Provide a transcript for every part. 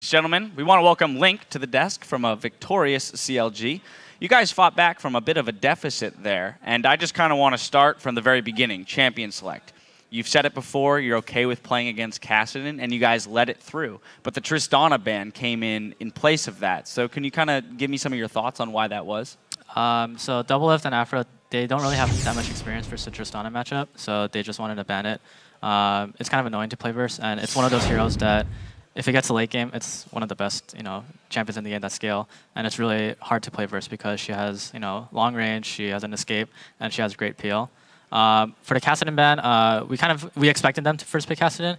Gentlemen, we want to welcome Link to the desk from a victorious CLG. You guys fought back from a bit of a deficit there, and I just kind of want to start from the very beginning, champion select. You've said it before, you're okay with playing against Kassadin, and you guys led it through. But the Tristana ban came in place of that. So can you kind of give me some of your thoughts on why that was? So Double Lift and Afro, they don't really have that much experience versus the Tristana matchup, so they just wanted to ban it. It's kind of annoying to play versus, and it's one of those heroes that if it gets to late game, it's one of the best, champions in the game that scale, and it's really hard to play versus because she has, long range, she has an escape, and she has great peel. For the Kassadin ban, we expected them to first pick Kassadin.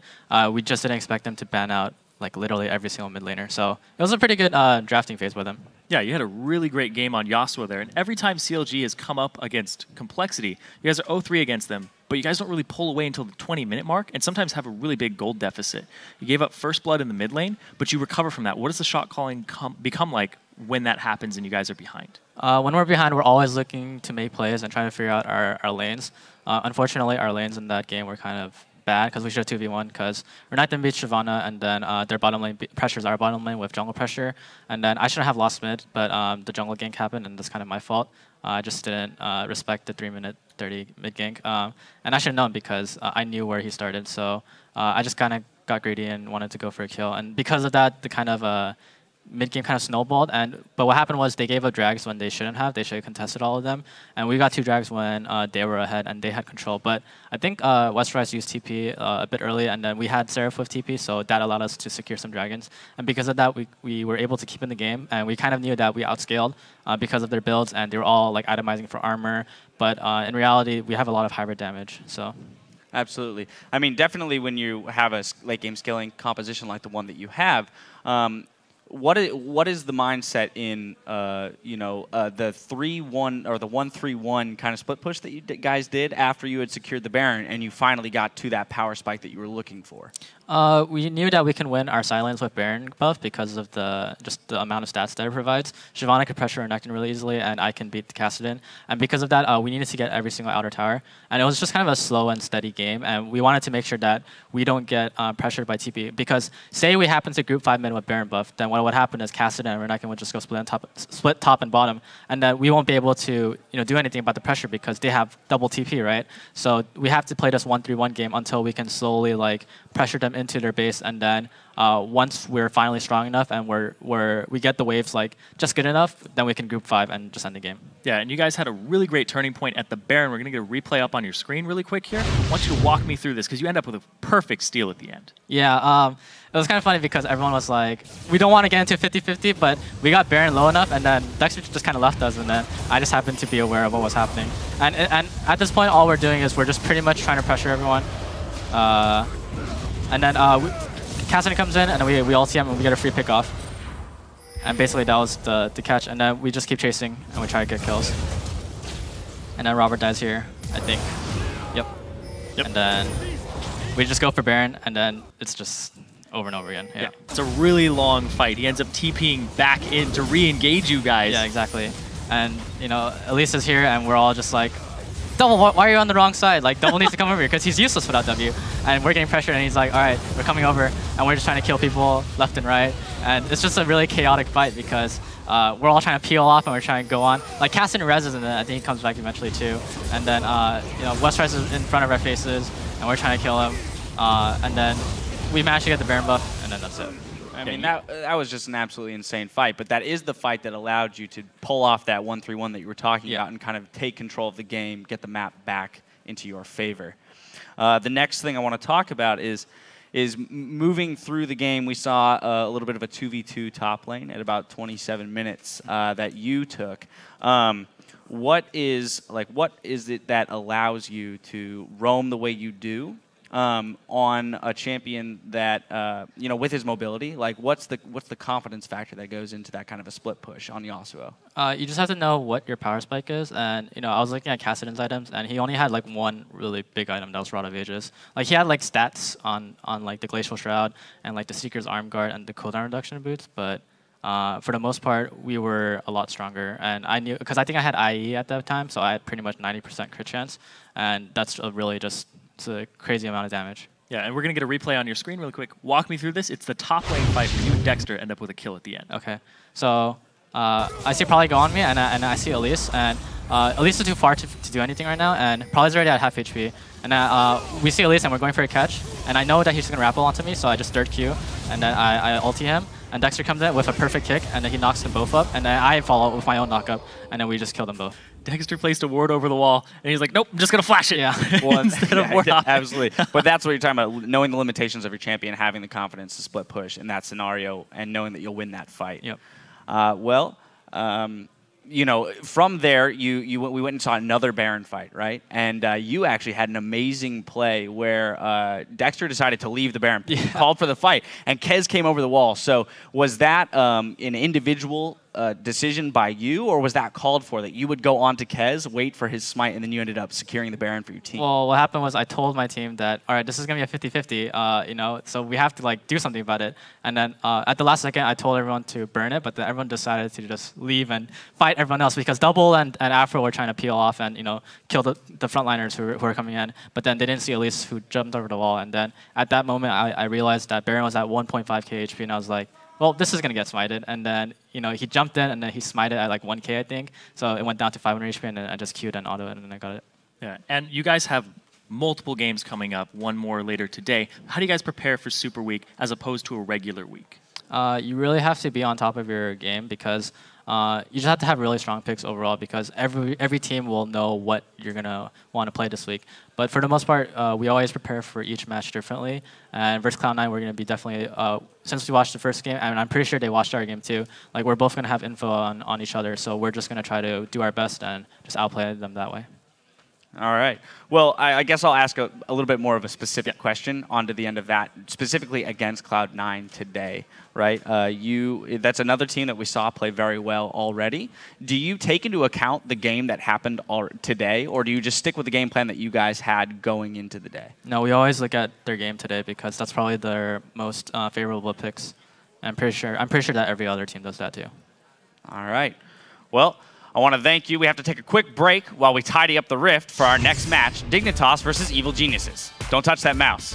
We just didn't expect them to ban out like literally every single mid laner. So it was a pretty good drafting phase with them. Yeah, you had a really great game on Yasuo there, and every time CLG has come up against compLexity, you guys are 0-3 against them, but you guys don't really pull away until the 20-minute mark, and sometimes have a really big gold deficit. You gave up first blood in the mid lane, but you recover from that. What does the shot calling become like when that happens and you guys are behind? When we're behind, we're always looking to make plays and trying to figure out our lanes. Unfortunately, our lanes in that game were kind of bad because we should have 2v1 because Renekton beats Shyvana, and then their bottom lane pressures our bottom lane with jungle pressure. And then I shouldn't have lost mid, but the jungle gank happened, and that's kind of my fault. I just didn't respect the 3-minute 30 mid gank. And I should have known because I knew where he started. So I just kind of got greedy and wanted to go for a kill. And because of that, the kind of mid-game kind of snowballed, but what happened was they gave up drags when they shouldn't have. They should have contested all of them, and we got 2 drags when they were ahead and they had control. But I think Westrise used TP a bit early, and then we had Seraph with TP, so that allowed us to secure some dragons. And because of that, we were able to keep in the game, and we kind of knew that we outscaled because of their builds, and they were all like itemizing for armor. But in reality, we have a lot of hybrid damage. So. Absolutely. I mean, definitely when you have a late game scaling composition like the one that you have. What is the mindset in the 3-1 or the 1-3-1 kind of split push that you guys did after you had secured the Baron and you finally got to that power spike that you were looking for? We knew that we can win our silence with Baron buff because of just the amount of stats that it provides. Shyvana can pressure Renekton really easily, and I can beat the Kassadin. And because of that, we needed to get every single outer tower. And it was just kind of a slow and steady game, and we wanted to make sure that we don't get pressured by TP. Because say we happen to group 5 mid with Baron buff, then what would happen is Kassadin and Renekton would just go split top and bottom, and then we won't be able to do anything about the pressure because they have double TP, right? So we have to play this 1-3-1 game until we can slowly pressure them into their base, and then once we're finally strong enough and we get the waves just good enough, then we can group 5 and just end the game. Yeah, and you guys had a really great turning point at the Baron. We're going to get a replay up on your screen really quick here. I want you to walk me through this because you end up with a perfect steal at the end. Yeah, it was kind of funny because everyone was like, we don't want to get into 50-50, but we got Baron low enough, and then Dexter just kind of left us, and then I just happened to be aware of what was happening. And at this point, all we're doing is we're just pretty much trying to pressure everyone. And then Kassadin comes in, and we all see him, and we get a free pick off. And basically, that was the catch. And then we just keep chasing, and we try to get kills. And then Robert dies here, I think. Yep. And then we just go for Baron, and then it's just over and over again. Yeah. It's a really long fight. He ends up TPing back in to re-engage you guys. Yeah, exactly. And, Elisa's here, and we're all just like, Double, why are you on the wrong side? Double needs to come over here because he's useless without W. And we're getting pressured, and he's like, all right, we're coming over, and we're just trying to kill people left and right. And it's just a really chaotic fight because we're all trying to peel off, and we're trying to go on. Kassadin reses, and then I think he comes back eventually too. And then Westrise is in front of our faces, and we're trying to kill him. And then we managed to get the Baron buff, and then that's it. I mean, that was just an absolutely insane fight, but that is the fight that allowed you to pull off that 1-3-1 that you were talking about and kind of take control of the game, get the map back into your favor. The next thing I want to talk about is moving through the game. We saw a little bit of a 2v2 top lane at about 27 minutes that you took. What is it that allows you to roam the way you do? On a champion that with his mobility, what's the confidence factor that goes into that kind of a split push on Yasuo? You just have to know what your power spike is, and I was looking at Kassadin's items, and he only had one really big item that was Rod of Ages. He had stats on the Glacial Shroud and the Seeker's Arm Guard and the cooldown reduction boots, but for the most part, we were a lot stronger, and I knew because I think I had IE at that time, so I had pretty much 90% crit chance, and that's really just. It's a crazy amount of damage. Yeah, and we're going to get a replay on your screen really quick. Walk me through this. It's the top lane fight where you and Dexter end up with a kill at the end. Okay. So I see Probably go on me, and I see Elise. And Elise is too far to do anything right now, and Probably's already at half HP. And we see Elise, and we're going for a catch. And I know that he's going to rappel onto me, so I just third Q, and then I ulti him. And Dexter comes in with a perfect kick, and then he knocks them both up. And then I follow with my own knockup, and then we just kill them both. Dexter placed a ward over the wall, and he's like, nope, I'm just going to flash it. Yeah. Well, Instead of ward hopping. Absolutely. But that's what you're talking about, knowing the limitations of your champion, having the confidence to split push in that scenario, and knowing that you'll win that fight. Yep. You know, from there, we went and saw another Baron fight, right? And you actually had an amazing play where Dexter decided to leave the Baron, called for the fight, and Kez came over the wall. So was that an individual decision by you, or was that called for, that you would go on to Kez, wait for his smite, and then you ended up securing the Baron for your team? Well, what happened was I told my team that, all right, this is going to be a 50-50, you know, so we have to like do something about it. And then at the last second, I told everyone to burn it, but then everyone decided to just leave and fight everyone else, because Double and Afro were trying to peel off and, you know, kill the frontliners who were coming in. But then they didn't see Elise, who jumped over the wall. And then at that moment, I realized that Baron was at 1.5k HP, and I was like, well, this is going to get smited. And then, you know, he jumped in, and then he smited at like 1k, I think. So it went down to 500 HP, and then I just queued and auto it, and then I got it. Yeah, and you guys have multiple games coming up, one more later today. How do you guys prepare for Super Week as opposed to a regular week? You really have to be on top of your game, because you just have to have really strong picks overall, because every team will know what you're going to want to play this week. But for the most part, we always prepare for each match differently. And versus Cloud9, we're going to be definitely, since we watched the first game, and I'm pretty sure they watched our game too, like we're both going to have info on each other. So we're just going to try to do our best and just outplay them that way. All right. Well, I guess I'll ask a little bit more of a specific question onto the end of that, specifically against Cloud9 today, right? That's another team that we saw play very well already. Do you take into account the game that happened today, or do you just stick with the game plan that you guys had going into the day? No, we always look at their game today, because that's probably their most favorable picks. I'm pretty sure that every other team does that too. All right. Well, I want to thank you. We have to take a quick break while we tidy up the rift for our next match, Dignitas versus Evil Geniuses. Don't touch that mouse.